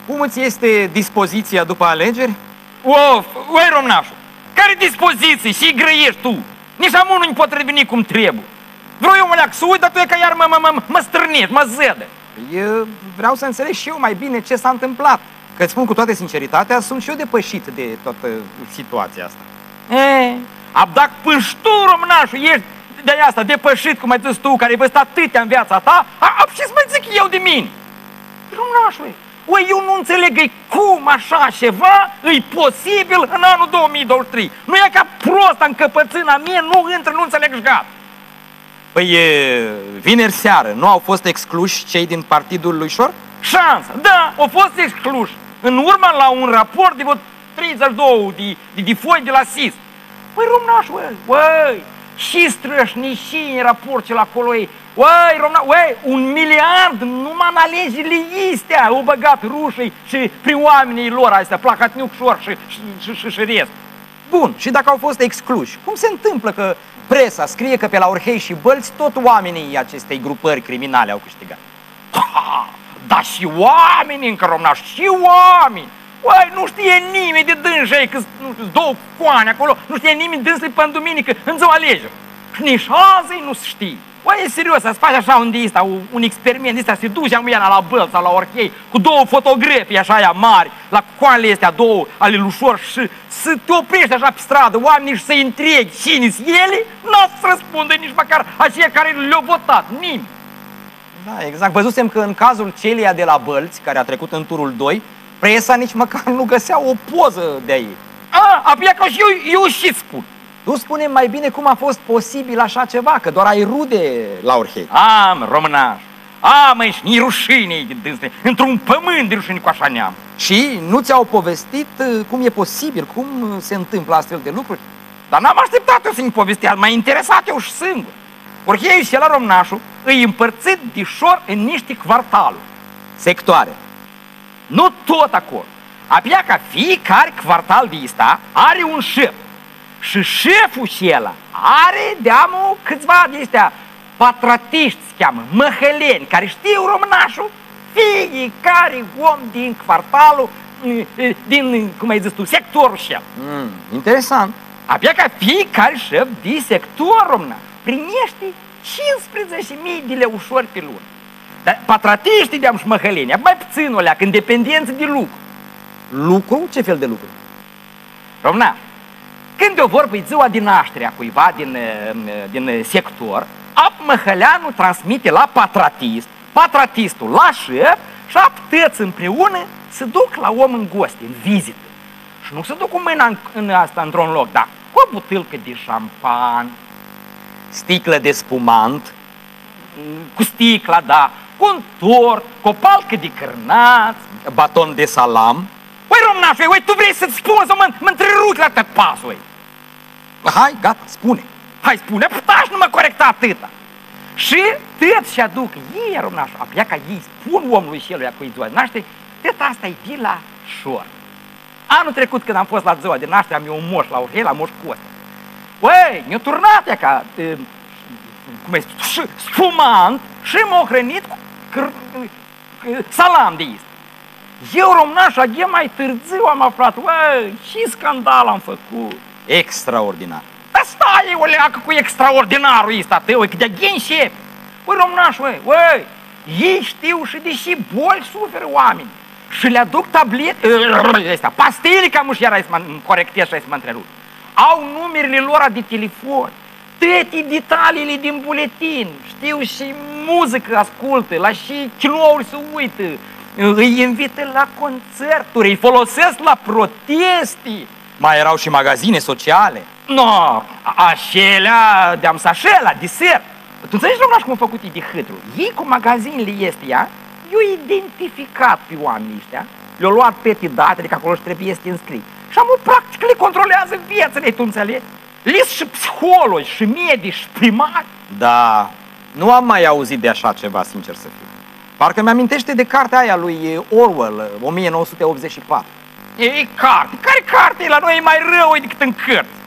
Cum îți este dispoziția după alegeri? Of, uai, romnașul, care dispoziții și grăiești tu? Nici amul nu-i pot reveni cum trebuie. Vreau eu, măleac, să uit, dar tu e că iar mă strânești, mă zădă. Eu vreau să înțeleg și eu mai bine ce s-a întâmplat. Că îți spun cu toată sinceritatea, sunt și eu depășit de toată situația asta. Dacă până și tu, romnașul, ești de asta, depășit, cum ai zis tu, care ai văzut atâtea în viața ta, și să mai zic eu de mine. Romnașul, eu nu înțeleg cum așa ceva e posibil în anul 2023. Nu e ca prosta încăpățâna mie, nu intră, nu înțeleg și gata. Păi, vineri seară, nu au fost excluși cei din partidul lui Șor? Șansă, da, au fost excluși. În urmă la un raport de 32 de foi de la SIS. Păi, romnașul, și strășnișii în raportul acolo, un miliard numai în alegerile istea au băgat rușii și prin oamenii lor astea, Placatniuc, Șor și rest. Bun, și dacă au fost excluși, cum se întâmplă că presa scrie că pe la Orhei și Bălți tot oamenii acestei grupări criminale au câștigat? Dar și oamenii încă, romnaș, și oameni! Nu știe nimeni de dânsei, că nu știu, două coane acolo, nu știe nimeni dânsei până duminică, în ziua alegeri. Și nici azi nu se știe. E serios, să-ți faci așa un experiment ăsta, să te duci amâiana la Bălți sau la Orhei, cu două fotografii așa aia mari, la coanele astea două ale lui Șor și să te oprești așa pe stradă, oamenii și să-i întregi cine-s ele, n-o să răspundă nici măcar aceia care le-au votat, nimeni. Da, exact. Văzusem că în cazul Celia de la Bălți, care a trecut în turul 2, presa nici măcar nu găsea o poză de ei. Abia că și eu și spun. Tu spune mai bine cum a fost posibil așa ceva, că doar ai rude la Orhei. Românaș, măi, și ni rușine într-un pământ de rușine cu așa neam. Și nu ți-au povestit cum e posibil, cum se întâmplă astfel de lucruri? Dar n-am așteptat eu să-mi povestea, m-a interesat eu și singur. Orheiul și la romnașul îi împărțit de Șor în niște kvartaluri. Sectoare. Nu tot acolo. Abia ca fiecare kvartal de ăsta are un șef. Și șeful și ăla are de-amul câțiva de ăstea patratiști, se cheamă, măhăleni, care știu românașul, fiecare om din kvartalul, din, cum ai zis tu, sectorul șef. Interesant. Abia ca fiecare șef de sector românaș primește 15.000 de lei ușor pe lună. Dar patratiștii de-am și măhăleni, mai puțin o leacă, în dependență de lucru. Lucru? Ce fel de lucru? Românaș, când o vorbă ziua din naștere a cuiva din sector, măhăleanul transmite la patratist, patratistul la șef și aptăți împreună se duc la om în goste, în vizită. Și nu se duc cu mâna într-un loc, dar cu o butelcă de șampan, sticlă de spumant, cu sticla, da, cu un tort, cu o palcă de cârnați, baton de salam. Românașul, tu vrei să-ți spun să mă întrerupi la tăt pasul, Hai, gata, spune. Hai, spune, putași, nu mă corecta atâta. Și tăt și aduc ei, românașul, abia ca ei spun omului și eluia cu ziua de naștere, tăt asta e de la Șor. Anul trecut, când am fost la ziua de naștere, am eu un moș la Orhei, la Moș Costa. Ne-a turnat ea ca, cum ai spus, spumant și m-a hrănit cu salam de ist. Eu, românașul, mai târziu am aflat, ce scandal am făcut. Extraordinar. Dar stai, o leacă cu extraordinarul ăsta, tău, că de-a gen șef. Românașul, ei știu și deși boli suferă oameni. Și le aduc tablete, pastile, ca muși iar să mă corectez și să mă întrerup. Au numerele lor de telefon, toate detaliile din buletin, știu și muzică ascultă, la și kinouri se uită, îi invită la concerturi, îi folosesc la proteste. Mai erau și magazine sociale. Așelea de-am sașela, desert. Tu înțelegi, românaș, cum au făcut ei de hâtru? Ei cu magazinele astea, i-au identificat pe oamenii ăștia, le-au luat pete date, adică acolo și trebuie să te înscrii. Și practic le controlează viețile, tu înțelegi? Lis și psihologi, și medici, și primari. Da, nu am mai auzit de așa ceva, sincer să fiu. Parcă mi-amintește de cartea aia lui Orwell, 1984. E carte. Care carte? La noi e mai rău decât în cărți.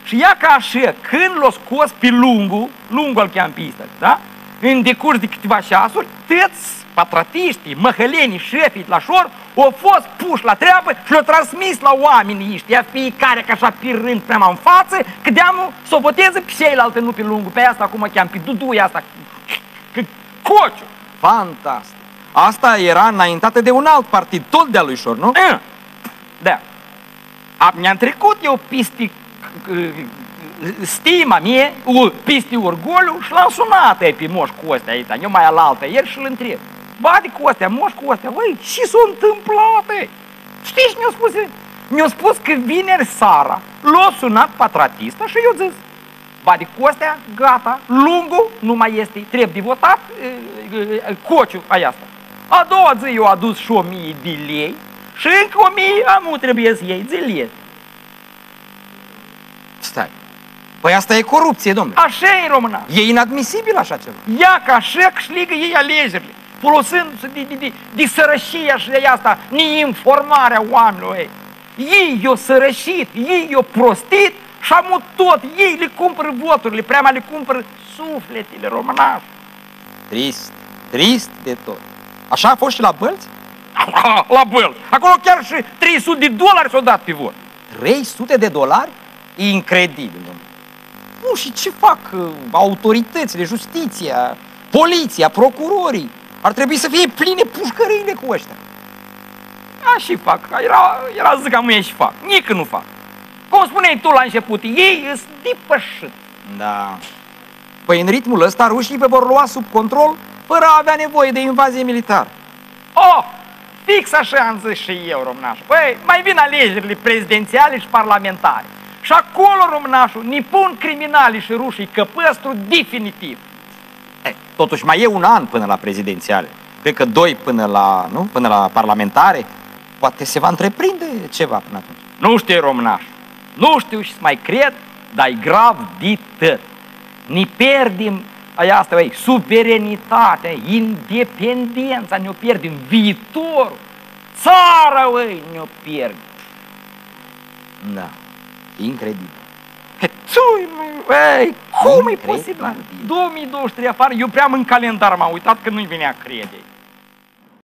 Și ea ca așa, când l-o scos pe lungul îl cheam pe ăsta, da? În decurs de câteva ceasuri, tăți patratiștii, măhălenii, șefii la șor, au fost puși la treabă și le-au transmis la oamenii ăștia, fiecare ca așa pe rând prea în față, că de-amul să o voteze pe ceilalte, nu pe lungul, pe asta acum cheam, pe Duduia asta, Cociu. Fantastic. Asta era înaintată de un alt partid, tot de-a lui Șor, nu? Da. Mi-am trecut eu piste stima mie, piste orgoliu și l-am sunat pe Moș Costea aici, eu mai alaltă ieri și îl întreb. Bate Costea, Moș Costea, băi, ce s-a întâmplat? Știi ce mi-a spus? Mi-a spus că vineri seara l-a sunat patratista și eu zis, Bate Costea, gata, lungul nu mai este, trebuie de votat Cociu aia asta. A doua zi eu adus și 1000 de lei și încă 1000 amu trebuie să iei de lei. Stai. Păi asta e corupție, domnule. Așa e româna. E inadmisibil așa ceva. Ia ca așa câștigă ei alegerile, folosind de sărășia și de asta, neinformarea oamenilor. Ei i-au sărășit, ei i-au prostit și amu tot, ei le cumpără voturile, prea mai le cumpără sufletele românașe. Trist, trist de tot. Așa a fost și la Bălți? La Bălți. Acolo chiar și $300 s-au dat pe vot. $300? Incredibil, domnule. Nu, și ce fac autoritățile, justiția, poliția, procurorii? Ar trebui să fie pline pușcăriile cu ăștia. Așa fac, era zic că mâine și fac, nici nu fac. Cum spuneai tu la început, ei îs depășit. Da. Păi în ritmul ăsta rușii vă vor lua sub control fără a avea nevoie de invazie militară. Oh, fix așa am zis și eu, românașul. Păi, mai vin alegerile prezidențiale și parlamentare. Și acolo, românașul, ni pun criminalii și rușii căpăstru definitiv. Totuși mai e un an până la prezidențiale. Cred că 2 până la parlamentare. Poate se va întreprinde ceva până atunci. Nu știu, românaș, nu știu și să mai cred, dar e grav de tot. Ne pierdem asta, suverenitatea, independența, ne-o pierdem, viitorul, țara, ne-o pierdem. Da, incredibil. Cum e posibil? 2023 afară, eu prea în calendar m-am uitat că nu-i venea crede.